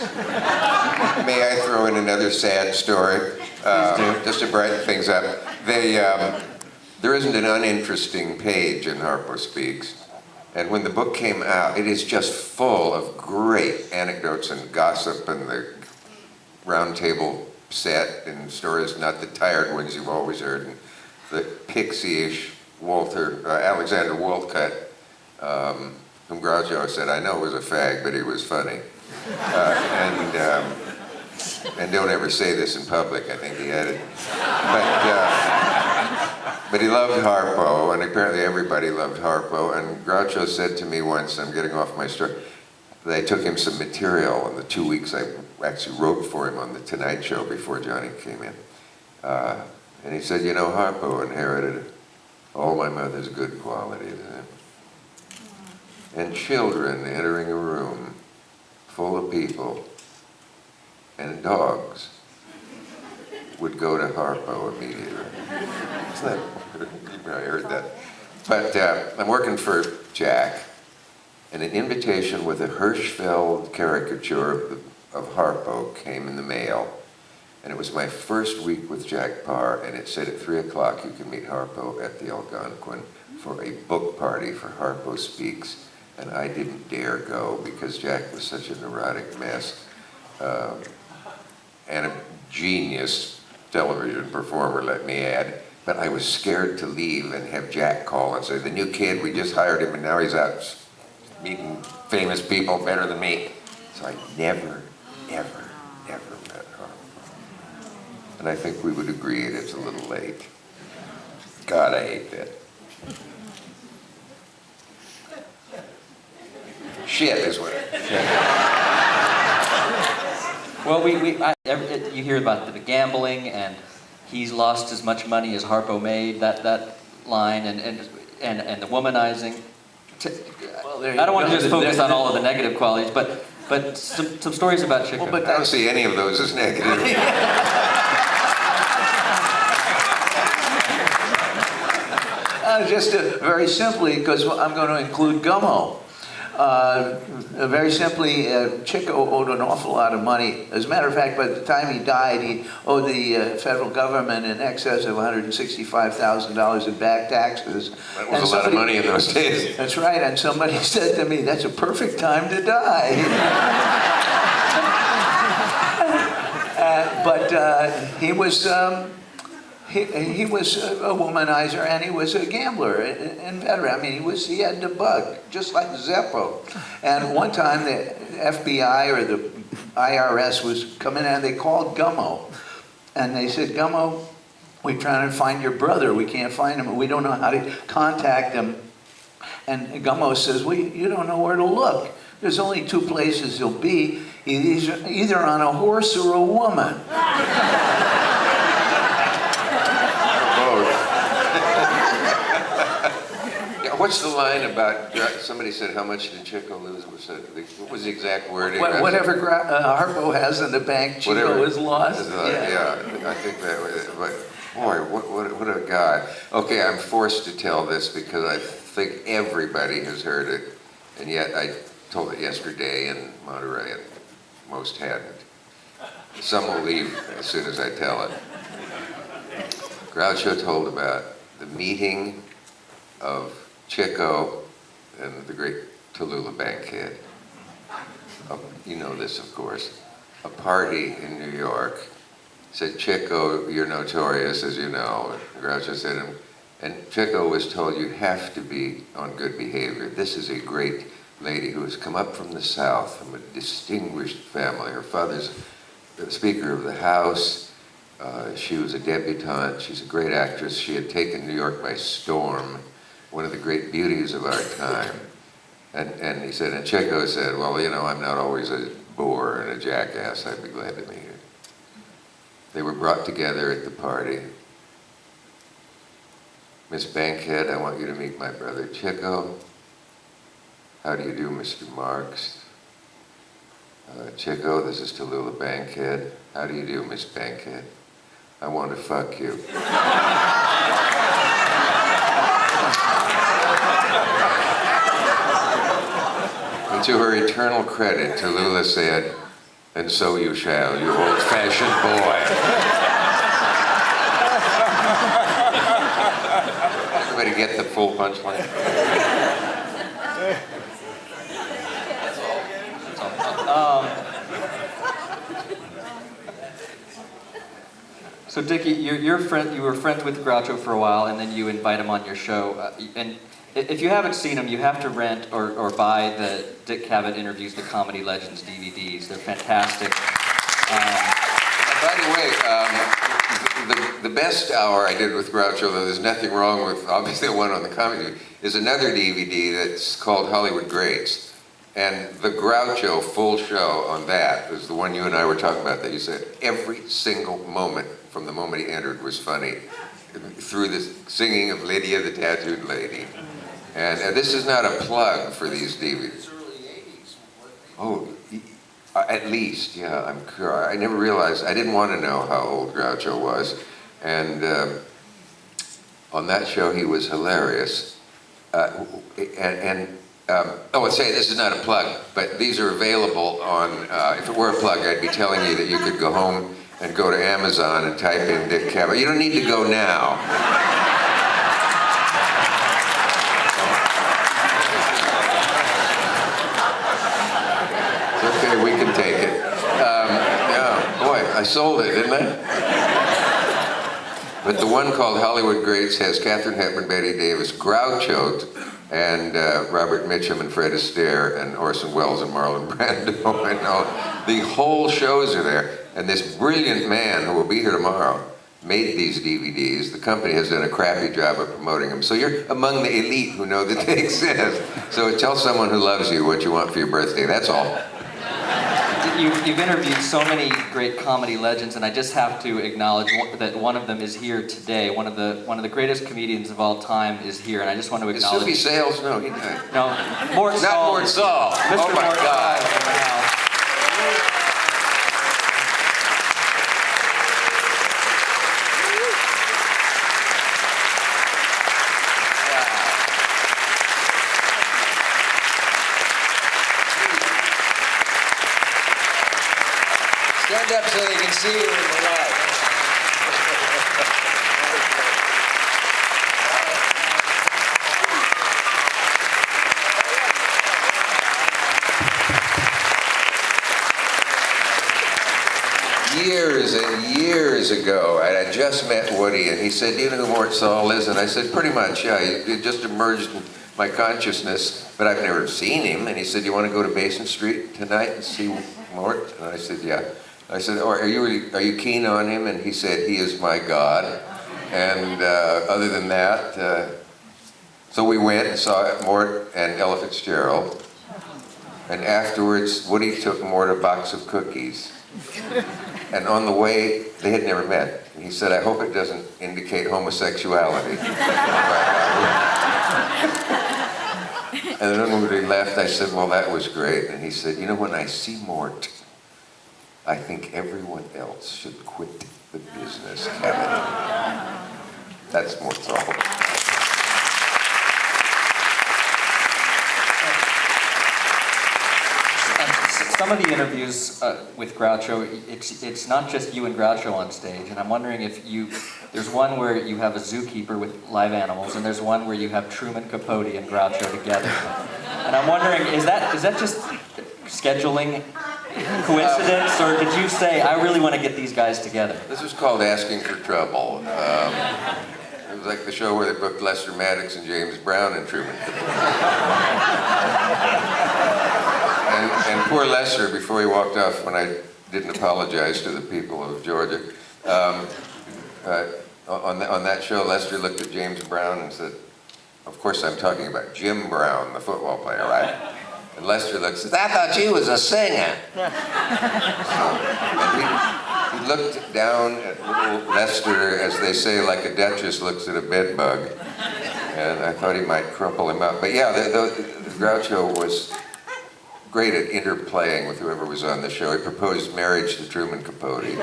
May I throw in another sad story? Just to brighten things up. There isn't an uninteresting page in Harpo Speaks. And when the book came out, it is just full of great anecdotes and gossip and the round table set and stories, not the tired ones you've always heard, and the pixie-ish Alexander Wolcott, whom Groucho said, I know was a fag, but he was funny. And don't ever say this in public, I think he added. But he loved Harpo, and apparently everybody loved Harpo, and Groucho said to me once, I'm getting off my story, that I took him some material in the 2 weeks I actually wrote for him on The Tonight Show before Johnny came in. And he said, you know, Harpo inherited all my mother's good qualities. And children entering a room full of people and dogs would go to Harpo immediately. I heard that. But I'm working for Jack, and an invitation with a Hirschfeld caricature of Harpo came in the mail. And it was my first week with Jack Parr, and it said at 3 o'clock you can meet Harpo at the Algonquin for a book party for Harpo Speaks. And I didn't dare go because Jack was such a neurotic mess and a genius television performer, let me add. But I was scared to leave and have Jack call and say, the new kid, we just hired him and now he's out meeting famous people better than me. So I never, ever, ever met Harpo. And I think we would agree it's a little late. God, I hate that. Shit is what it is. Well, you hear about the gambling, and he's lost as much money as Harpo made, that line, and the womanizing. I don't want to just focus on all of the negative qualities, but some stories about Chico. Well, but I don't see any of those as negative. Just very simply, because I'm going to include Gummo. Very simply, Chico owed an awful lot of money. As a matter of fact, by the time he died, he owed the federal government in excess of $165,000 in back taxes. That was a lot of money in those days. That's right, and somebody said to me, that's a perfect time to die. But he was a womanizer, and he was a gambler and veteran. I mean, he had the bug, just like Zeppo. And one time the FBI or the IRS was coming in, and they called Gummo. And they said, Gummo, we're trying to find your brother. We can't find him. We don't know how to contact him. And Gummo says, well, you don't know where to look. There's only two places he'll be. He's either on a horse or a woman. What's the line about, somebody said, how much did Chico lose? What was the exact wording? Whatever Harpo has in the bank, Chico is lost. Yeah, I think that was it. But boy, what a guy. Okay, I'm forced to tell this because I think everybody has heard it, and yet I told it yesterday in Monterey, and most hadn't. Some will leave as soon as I tell it. Groucho told about the meeting of Chico and the great Tallulah Bankhead. You know this, of course. A party in New York said, Chico, you're notorious, as you know. And Groucho said, and Chico was told, you have to be on good behavior. This is a great lady who has come up from the South, from a distinguished family. Her father's the Speaker of the House. She was a debutante. She's a great actress. She had taken New York by storm. One of the great beauties of our time. And he said, and Chico said, well, you know, I'm not always a bore and a jackass. I'd be glad to meet her. They were brought together at the party. Miss Bankhead, I want you to meet my brother Chico. How do you do, Mr. Marx? Chico, this is Tallulah Bankhead. How do you do, Miss Bankhead? I want to fuck you. And to her eternal credit, Tallulah said, And so you shall, you old-fashioned boy. Everybody get the full punchline? So Dickie, you're friend. You were friends with Groucho for a while, and then you invite him on your show. And if you haven't seen him, you have to rent or buy the Dick Cavett Interviews the Comedy Legends DVDs. They're fantastic. By the way, the best hour I did with Groucho, though there's nothing wrong with obviously the one on the comedy, is another DVD that's called Hollywood Greats. And the Groucho full show on that is the one you and I were talking about, that you said every single moment from the moment he entered was funny, through the singing of Lydia the Tattooed Lady. And this is not a plug for these DVDs. Oh, at least, yeah, I'm sure. I never realized, I didn't want to know how old Groucho was. And on that show, he was hilarious. Oh, I'd say this is not a plug, but these are available on, if it were a plug, I'd be telling you that you could go home and go to Amazon and type in Dick Cavett. You don't need to go now. It's okay, we can take it. Yeah, boy, I sold it, didn't I? But the one called Hollywood Greats has Katharine Hepburn, Betty Davis, Groucho, and Robert Mitchum and Fred Astaire and Orson Welles and Marlon Brando and all. The whole shows are there. And this brilliant man who will be here tomorrow made these DVDs. The company has done a crappy job of promoting them. So you're among the elite who know that they exist. So tell someone who loves you what you want for your birthday. That's all. You've interviewed so many great comedy legends, and I just have to acknowledge that one of them is here today. One of the greatest comedians of all time is here, and I just want to Is acknowledge. Sylvie Sales? No, he died. No, Mort Not Saul. Mort Saul. Mr. Oh my Mort God. Saul is in the house. Stand up so they can see you in the light. Years and years ago, I had just met Woody, and he said, "Do you know who Mort Saul is?" And I said, "Pretty much, yeah. He just emerged in my consciousness, but I've never seen him." And he said, "You want to go to Basin Street tonight and see Mort?" And I said, "Yeah." I said, "Oh, are you keen on him?" And he said, "He is my God." And other than that, so we went and saw Mort and Ella Fitzgerald. And afterwards, Woody took Mort a box of cookies. And on the way, they had never met. And he said, "I hope it doesn't indicate homosexuality." And then when we left, I said, "Well, that was great." And he said, "You know, when I see Mort, I think everyone else should quit the business, Cavett." That's Mort Saul. Some of the interviews with Groucho, it's not just you and Groucho on stage, and I'm wondering if there's one where you have a zookeeper with live animals, and there's one where you have Truman Capote and Groucho together. And I'm wondering, is that just scheduling coincidence, or did you say, "I really want to get these guys together"? This was called Asking for Trouble. It was like the show where they booked Lester Maddox and James Brown and Truman Capote. And poor Lester, before he walked off, when I didn't apologize to the people of Georgia, on that show, Lester looked at James Brown and said, "Of course I'm talking about Jim Brown, the football player, right?" And Lester looks and says, "I thought you was a singer." And he looked down at little Lester, as they say, like a duchess looks at a bed bug. And I thought he might crumple him up. But yeah, the Groucho was great at interplaying with whoever was on the show. He proposed marriage to Truman Capote.